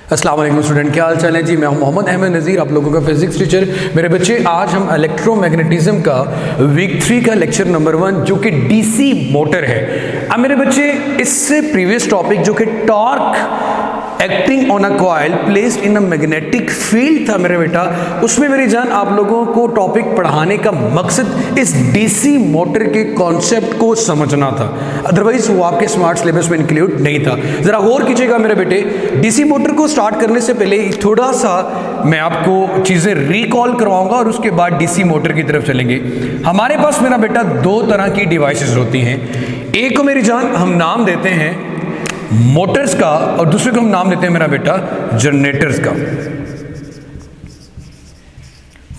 अस्सलाम वालेकुम स्टूडेंट, क्या हाल चाल है जी। मैं हूं मोहम्मद अहमद नज़ीर, आप लोगों का फिजिक्स टीचर। मेरे बच्चे, आज हम इलेक्ट्रोमैग्नेटिज्म का वीक 3 का लेक्चर नंबर 1 जो कि डीसी मोटर है। अब मेरे बच्चे, इससे प्रीवियस टॉपिक जो कि torque acting on a coil placed in a magnetic field था मेरे बेटा, उसमें मेरी जान आप लोगों को टॉपिक पढ़ाने का मकसद इस डीसी मोटर के कॉन्सेप्ट को समझना था, अदरवाइज वो आपके स्मार्ट सिलेबस में इंक्लूड नहीं था। जरा गौर कीजिएगा मेरे बेटे, डीसी मोटर को स्टार्ट करने से पहले थोड़ा सा मैं आपको चीज़ें रिकॉल करवाऊंगा और उसके बाद डीसी मोटर की तरफ चलेंगे। हमारे पास मेरा बेटा दो तरह की डिवाइसेस होती हैं। एक को मेरी जान हम नाम देते हैं मोटर्स का और दूसरे को हम नाम देते हैं मेरा बेटा जनरेटर्स का।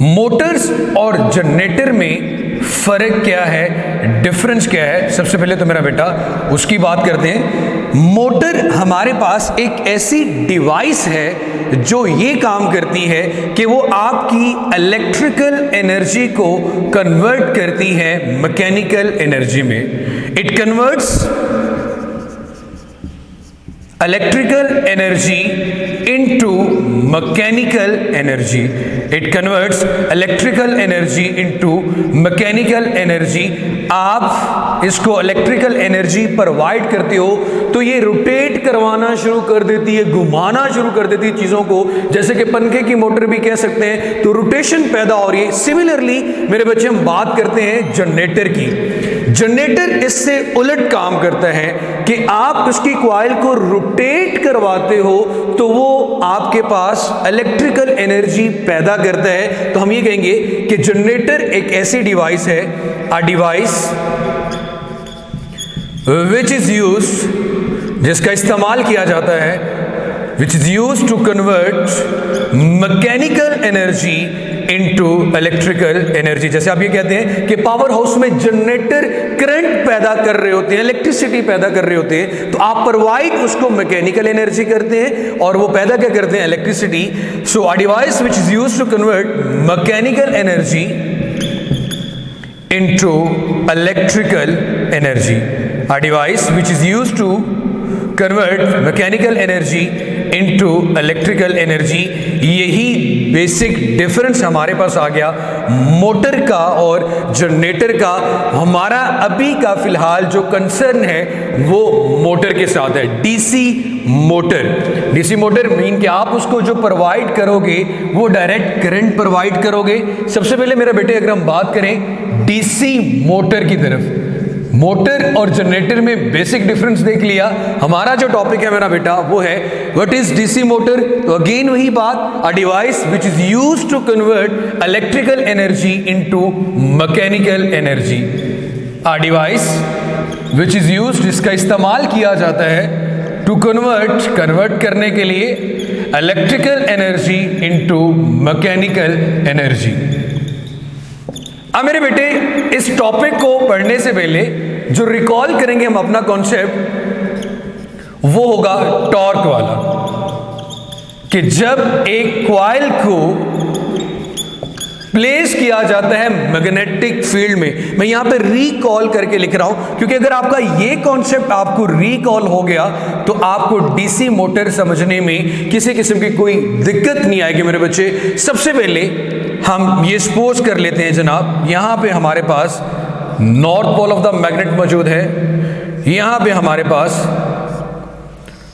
मोटर्स और जनरेटर में फर्क क्या है, डिफरेंस क्या है, सबसे पहले तो मेरा बेटा उसकी बात करते हैं। मोटर हमारे पास एक ऐसी डिवाइस है जो ये काम करती है कि वो आपकी इलेक्ट्रिकल एनर्जी को कन्वर्ट करती है मैकेनिकल एनर्जी में। It converts electrical energy into mechanical energy. It converts electrical energy into mechanical energy. आप इसको इलेक्ट्रिकल एनर्जी प्रोवाइड करते हो तो ये रोटेट करवाना शुरू कर देती है, घुमाना शुरू कर देती है चीज़ों को, जैसे कि पंखे की मोटर भी कह सकते हैं, तो रोटेशन पैदा हो रही है। सिमिलरली मेरे बच्चे, हम बात करते हैं जनरेटर की। जनरेटर इससे उलट काम करता है कि आप उसकी कॉइल को रोटेट करवाते हो तो वो आपके पास इलेक्ट्रिकल एनर्जी पैदा करता है। तो हम ये कहेंगे कि जनरेटर एक ऐसी डिवाइस है, a device which is use, जिसका इस्तेमाल किया जाता है, which is use to convert mechanical energy into electrical energy. जैसे आप ये कहते हैं कि पावर हाउस में जनरेटर करंट पैदा कर रहे होते हैं, इलेक्ट्रिसिटी पैदा कर रहे होते हैं, तो आप प्रोवाइड उसको मैकेनिकल एनर्जी करते हैं और वो पैदा क्या करते हैं, electricity. So a device which is used to convert mechanical energy into electrical energy. A device which is used to convert mechanical energy into electrical energy. यही बेसिक डिफरेंस हमारे पास आ गया मोटर का और जनरेटर का। हमारा अभी का फिलहाल जो कंसर्न है वो मोटर के साथ है, DC motor. DC motor mean कि आप उसको जो प्रोवाइड करोगे वो डायरेक्ट करंट प्रोवाइड करोगे। सबसे पहले मेरे बेटे, अगर हम बात करें डीसी मोटर की तरफ, मोटर और जनरेटर में बेसिक डिफरेंस देख लिया। हमारा जो टॉपिक है मेरा बेटा वो है व्हाट इज डीसी मोटर। तो अगेन वही बात, a device which is used to convert electrical energy into mechanical energy. A device which is used, जिसका इस्तेमाल किया जाता है टू कन्वर्ट करने के लिए electrical energy into mechanical energy. अब मेरे बेटे, इस टॉपिक को पढ़ने से पहले जो रिकॉल करेंगे हम अपना कॉन्सेप्ट, वो होगा टॉर्क वाला, कि जब एक कॉइल को प्लेस किया जाता है मैग्नेटिक फील्ड में। मैं यहां पे रिकॉल करके लिख रहा हूं क्योंकि अगर आपका ये कॉन्सेप्ट आपको रिकॉल हो गया तो आपको डीसी मोटर समझने में किसी किस्म की कोई दिक्कत नहीं आएगी मेरे बच्चे। सबसे पहले हम ये सपोज कर लेते हैं जनाब, यहां पे हमारे पास north pole of the magnet मौजूद है, यहां पे हमारे पास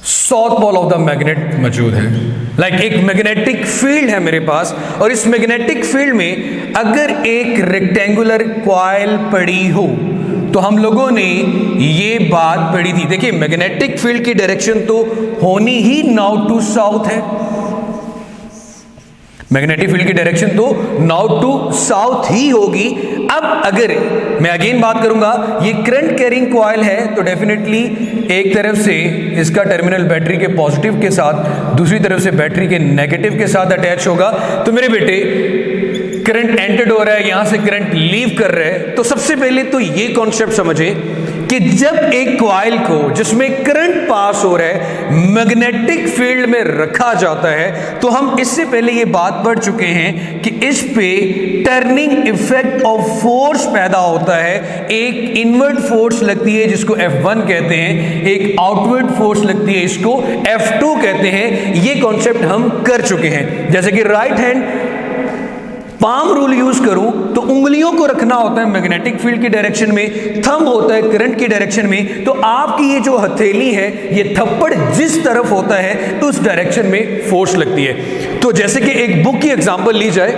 south pole of the magnet मौजूद है। लाइक एक मैग्नेटिक फील्ड है मेरे पास, और इस मैग्नेटिक फील्ड में अगर एक रेक्टेंगुलर कॉइल पड़ी हो तो हम लोगों ने ये बात पढ़ी थी। देखिए, मैग्नेटिक फील्ड की डायरेक्शन तो होनी ही नॉर्थ टू साउथ है, मैग्नेटिक फील्ड की डायरेक्शन तो नॉर्थ टू साउथ ही होगी। अब अगर मैं अगेन बात करूंगा, ये करंट कैरिंग कॉइल है तो डेफिनेटली एक तरफ से इसका टर्मिनल बैटरी के पॉजिटिव के साथ, दूसरी तरफ से बैटरी के नेगेटिव के साथ अटैच होगा। तो मेरे बेटे, करंट एंटर हो रहा है, यहां से करंट लीव कर रहा है। तो सबसे पहले तो ये कॉन्सेप्ट समझे कि जब एक कॉइल को जिसमें करंट पास हो रहा है मैग्नेटिक फील्ड में रखा जाता है, तो हम इससे पहले ये बात पढ़ चुके हैं कि इस पे टर्निंग इफेक्ट ऑफ फोर्स पैदा होता है। एक इनवर्ड फोर्स लगती है जिसको F1 कहते हैं, एक आउटवर्ड फोर्स लगती है इसको F2 कहते हैं। ये कॉन्सेप्ट हम कर चुके हैं। जैसे कि right hand palm rule use करूं तो उंगलियों को रखना होता है मैग्नेटिक फील्ड की डायरेक्शन में, थंब होता है करंट की डायरेक्शन में। तो आपकी ये जो हथेली है, ये थप्पड़ जिस तरफ होता है तो उस डायरेक्शन में फोर्स लगती है। तो जैसे कि एक बुक की एग्जांपल ली जाए,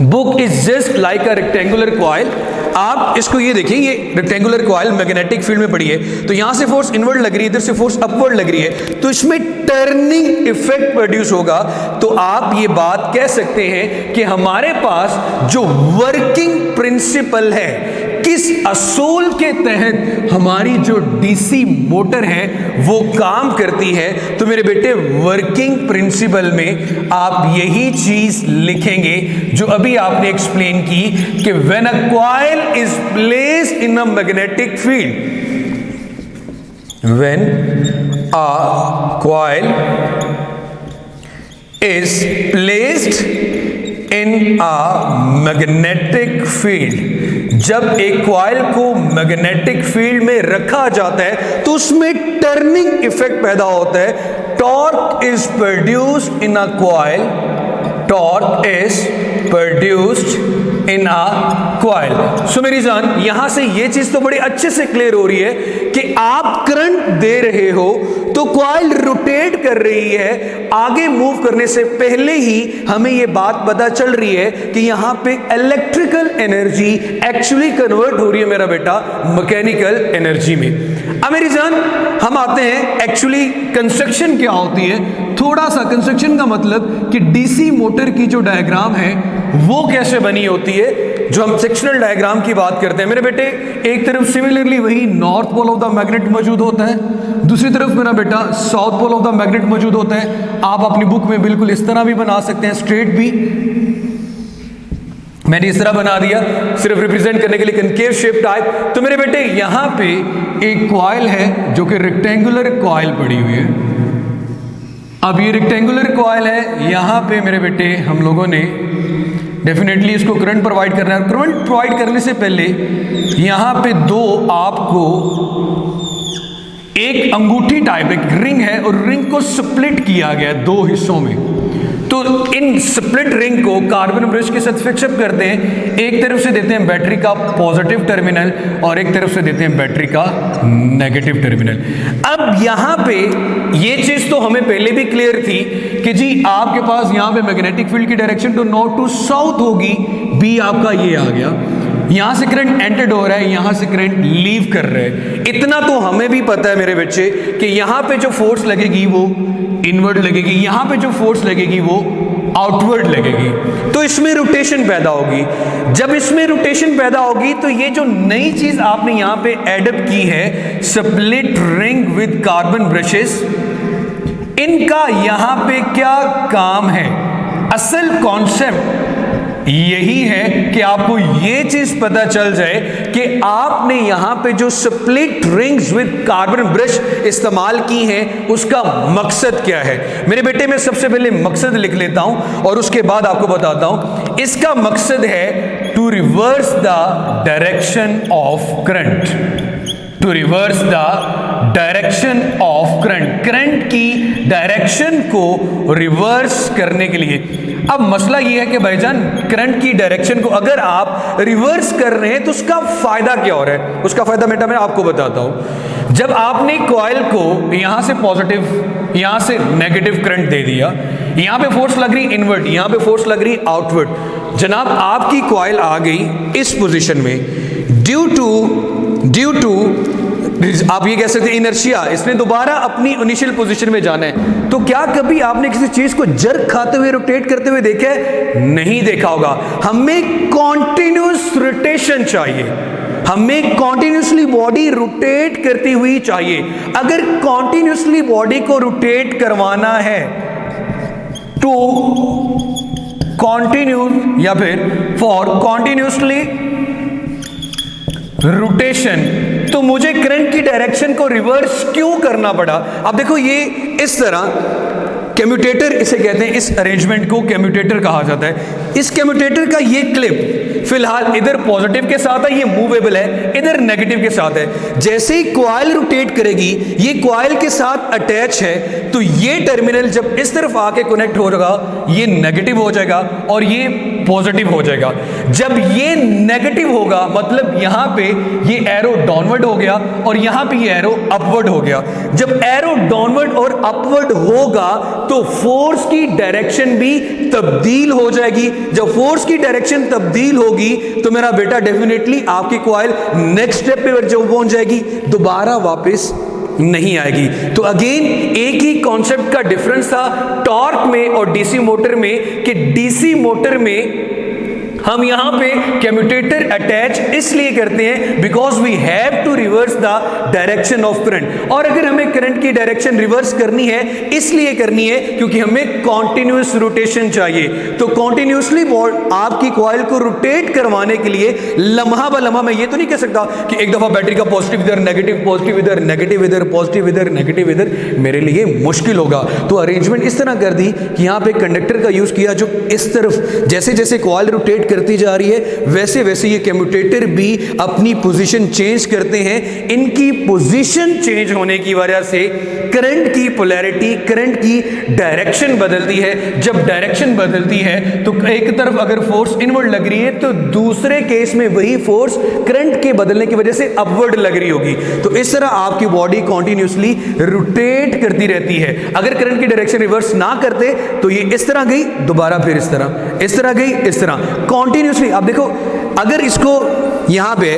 book is just like a rectangular coil. आप इसको ये देखिए, ये रेक्टेंगुलर कॉइल मैग्नेटिक फील्ड में पड़ी है, तो यहां से फोर्स इनवर्ड लग रही है, इधर से फोर्स अपवर्ड लग रही है, तो इसमें टर्निंग इफेक्ट प्रोड्यूस होगा। तो आप ये बात कह सकते हैं कि हमारे पास जो वर्किंग प्रिंसिपल है, किस असूल के तहत हमारी जो डीसी मोटर है वो काम करती है, तो मेरे बेटे वर्किंग प्रिंसिपल में आप यही चीज लिखेंगे जो अभी आपने एक्सप्लेन की कि when a coil is placed in a magnetic field, when a coil is placed in a magnetic field, जब एक कॉइल को मैग्नेटिक फील्ड में रखा जाता है तो उसमें टर्निंग इफेक्ट पैदा होता है। Torque is produced in a coil, torque is produced in a coil. So मेरी जान, यहां से ये चीज तो बड़ी अच्छे से क्लियर हो रही है कि आप करंट दे रहे हो तो कॉइल रोटेट कर रही है। आगे मूव करने से पहले ही हमें यह बात पता चल रही है कि यहां पे इलेक्ट्रिकल एनर्जी एक्चुअली कन्वर्ट हो रही है मेरा बेटा मैकेनिकल एनर्जी में। अब मेरी जान, हम आते हैं एक्चुअली कंस्ट्रक्शन क्या होती है। थोड़ा सा कंस्ट्रक्शन का मतलब कि डीसी मोटर की जो डायग्राम है वो कैसे बनी होती है, जो हम सेक्शनल डायग्राम की बात करते हैं मेरे बेटे। एक तरफ सिमिलरली वही north pole of the magnet मौजूद होता है, दूसरी तरफ मेरा बेटा south pole of the magnet मौजूद होता है। आप अपनी बुक में बिल्कुल इस तरह भी बना सकते हैं, स्ट्रेट भी मैंने इस तरह बना दिया सिर्फ रिप्रेजेंट करने के लिए कनकेव शेप टाइप। तो मेरे बेटे यहां पे एक कॉइल है जो कि रेक्टेंगुलर कॉइल पड़ी हुई है। अब ये रेक्टेंगुलर कॉइल है, यहां पे मेरे बेटे हम लोगों ने डेफिनेटली इसको करंट प्रोवाइड करना है। करंट प्रोवाइड करने से पहले यहां पे दो आपको एक अंगूठी टाइप एक रिंग है और रिंग को स्प्लिट किया गया है दो हिस्सों में। तो इन स्प्लिट रिंग को कार्बन ब्रश के साथ फिक्सअप करते हैं। एक तरफ से देते हैं बैटरी का पॉजिटिव टर्मिनल और एक तरफ से देते हैं बैटरी का नेगेटिव टर्मिनल। अब यहां पे ये चीज तो हमें पहले भी क्लियर थी कि जी आपके पास यहां पे मैग्नेटिक फील्ड की डायरेक्शन तो नॉर्थ टू साउथ होगी। बी आपका ये आ गया, यहां से करंट एंटर हो रहा है, यहां से करंट लीव कर रहा है। इतना तो हमें भी पता है मेरे बच्चे कि यहां पे जो फोर्स लगेगी वो इनवर्ड लगेगी, यहां पे जो फोर्स लगेगी वो आउटवर्ड लगेगी। तो इसमें रोटेशन पैदा होगी। जब इसमें रोटेशन पैदा होगी तो ये जो नई चीज आपने यहां पे एडप्ट की है, split ring with carbon brushes, इनका यहां पे क्या काम है? असल कॉन्सेप्ट यही है कि आपको ये चीज पता चल जाए कि आपने यहां पे जो split rings with carbon brush इस्तेमाल की हैं उसका मकसद क्या है। मेरे बेटे मैं सबसे पहले मकसद लिख लेता हूं और उसके बाद आपको बताता हूं। इसका मकसद है to reverse the direction of current, to reverse the direction of current, current की डायरेक्शन को रिवर्स करने के लिए। अब मसला यह है कि भाईजान करंट की डायरेक्शन को अगर आप रिवर्स कर रहे हैं तो उसका फायदा क्या हो रहा है? उसका फायदा बेटा मैं आपको बताता हूं। जब आपने कॉइल को यहां से पॉजिटिव यहां से नेगेटिव करंट दे दिया, यहां पे फोर्स लग रही इनवर्ड, यहां पे फोर्स लग रही आउटवर्ड। जनाब आपकी कॉइल आ गई इस पोजीशन में ड्यू टू आप ये कह सकते हैं इनर्शिया, इसने दोबारा अपनी इनिशियल पोजीशन में जाना है। तो क्या कभी आपने किसी चीज को जर्क खाते हुए रोटेट करते हुए देखा है? नहीं देखा होगा। हमें कॉन्टिन्यूस रोटेशन चाहिए, हमें कॉन्टिन्यूसली बॉडी रोटेट करती हुई चाहिए। अगर कॉन्टिन्यूसली बॉडी को रोटेट करवाना है तो कॉन्टिन्यूस या फिर फॉर कॉन्टिन्यूसली रोटेशन, तो मुझे करंट की डायरेक्शन को रिवर्स क्यों करना पड़ा? अब देखो ये इस तरह कम्यूटेटर इसे कहते हैं, इस अरेंजमेंट को कम्यूटेटर कहा जाता है। इस कम्यूटेटर का ये क्लिप फिलहाल इधर पॉजिटिव के साथ है, ये मूवेबल है, इधर नेगेटिव के साथ है। जैसे ही कॉइल रोटेट करेगी, ये कॉइल के साथ अटैच है, तो ये टर्मिनल जब इस तरफ आके कनेक्ट हो जाएगा, ये नेगेटिव हो जाएगा और ये पॉजिटिव हो जाएगा। जब ये नेगेटिव होगा मतलब यहां पे ये एरो डाउनवर्ड हो गया और यहां पे ये एरो अपवर्ड हो गया। जब एरो डाउनवर्ड और अपवर्ड होगा तो फोर्स की डायरेक्शन भी तब्दील हो जाएगी। जब फोर्स की डायरेक्शन तब्दील होगी तो मेरा बेटा डेफिनेटली आपकी कॉइल नेक्स्ट स्टेप पे जब पहुंच जाएगी, दोबारा वापस नहीं आएगी। तो अगेन एक ही कॉन्सेप्ट का डिफरेंस था टॉर्क में और डीसी मोटर में, कि डीसी मोटर में हम यहां पे कम्यूटेटर अटैच इसलिए करते हैं because we have to reverse the direction of current. और अगर हमें करंट की डायरेक्शन रिवर्स करनी है इसलिए करनी है क्योंकि हमें कॉन्टिन्यूअस रोटेशन चाहिए। तो कॉन्टिन्यूसली आपकी कॉइल को रोटेट करवाने के लिए लम्हा ब लम्हा, मैं ये तो नहीं कह सकता कि एक दफा बैटरी का पॉजिटिव इधर, नेगेटिव पॉजिटिव इधर, नेगेटिव इधर, पॉजिटिव इधर, नेगेटिव इधर, मेरे लिए मुश्किल होगा। तो अरेंजमेंट इस तरह कर दी कि यहां पे कंडक्टर का यूज किया जो इस तरफ जैसे जैसे कॉइल रोटेट करती जा रही है वैसे वैसे ये कम्यूटेटर भी अपनी पोजीशन चेंज करते हैं। इनकी पोजीशन चेंज होने की वजह से करंट की पोलैरिटी, करंट की डायरेक्शन बदलती है। जब डायरेक्शन बदलती है तो एक तरफ अगर फोर्स इनवर्ड लग रही है तो दूसरे केस में वही फोर्स करंट के बदलने की वजह से अपवर्ड लग रही होगी। तो इस तरह आपकी बॉडी कॉन्टिन्यूसली रोटेट करती रहती है। अगर करंट की डायरेक्शन रिवर्स ना करते तो ये इस तरह गई, दोबारा फिर इस तरह गई, इस तरह कॉन्टिन्यूसली। आप देखो अगर इसको यहां पे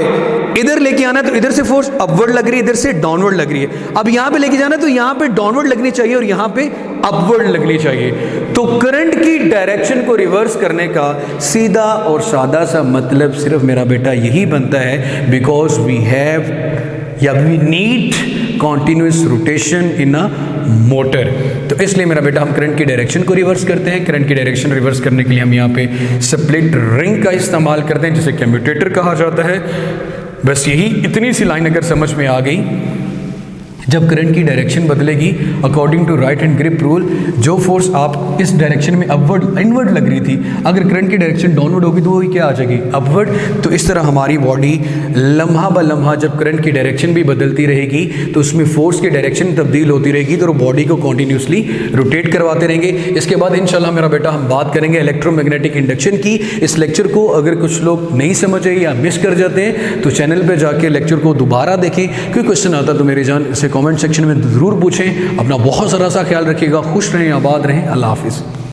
इधर लेके आना तो इधर से फोर्स अपवर्ड लग रही है, इधर से डाउनवर्ड लग रही है। अब यहां पे लेके जाना तो यहां पे डाउनवर्ड लगनी चाहिए और यहां पे अपवर्ड लगनी चाहिए। तो करंट की डायरेक्शन को रिवर्स करने का सीधा और सादा सा मतलब सिर्फ मेरा बेटा यही बनता है, बिकॉज वी हैव या we need continuous rotation in a motor. तो इसलिए मेरा बेटा हम करंट की डायरेक्शन को रिवर्स करते हैं। करंट की डायरेक्शन रिवर्स करने के लिए हम यहाँ पे स्प्लिट रिंग का इस्तेमाल करते हैं जिसे कम्यूटेटर कहा जाता है। बस यही इतनी सी लाइन अगर समझ में आ गई, जब करंट की डायरेक्शन बदलेगी according to right hand grip rule, जो फोर्स आप इस डायरेक्शन में अपवर्ड इनवर्ड लग रही थी, अगर करंट की डायरेक्शन डाउनवर्ड होगी तो वो क्या आ जाएगी, अपवर्ड। तो इस तरह हमारी बॉडी लम्हा ब लम्हा जब करंट की डायरेक्शन भी बदलती रहेगी तो उसमें फोर्स की डायरेक्शन तब्दील होती रहेगी, तो बॉडी को कॉन्टिन्यूसली रोटेट करवाते रहेंगे। इसके बाद इंशाल्लाह मेरा बेटा हम बात करेंगे इलेक्ट्रोमैग्नेटिक इंडक्शन की। इस लेक्चर को अगर कुछ लोग नहीं समझे या मिस कर जाते हैं तो चैनल पर जाके लेक्चर को दोबारा देखें। कोई क्वेश्चन आता तो मेरी जान इसे कमेंट सेक्शन में ज़रूर पूछें। अपना बहुत सारा सा ख्याल रखिएगा, खुश रहें, आबाद रहें, अल्लाह हाफिज़।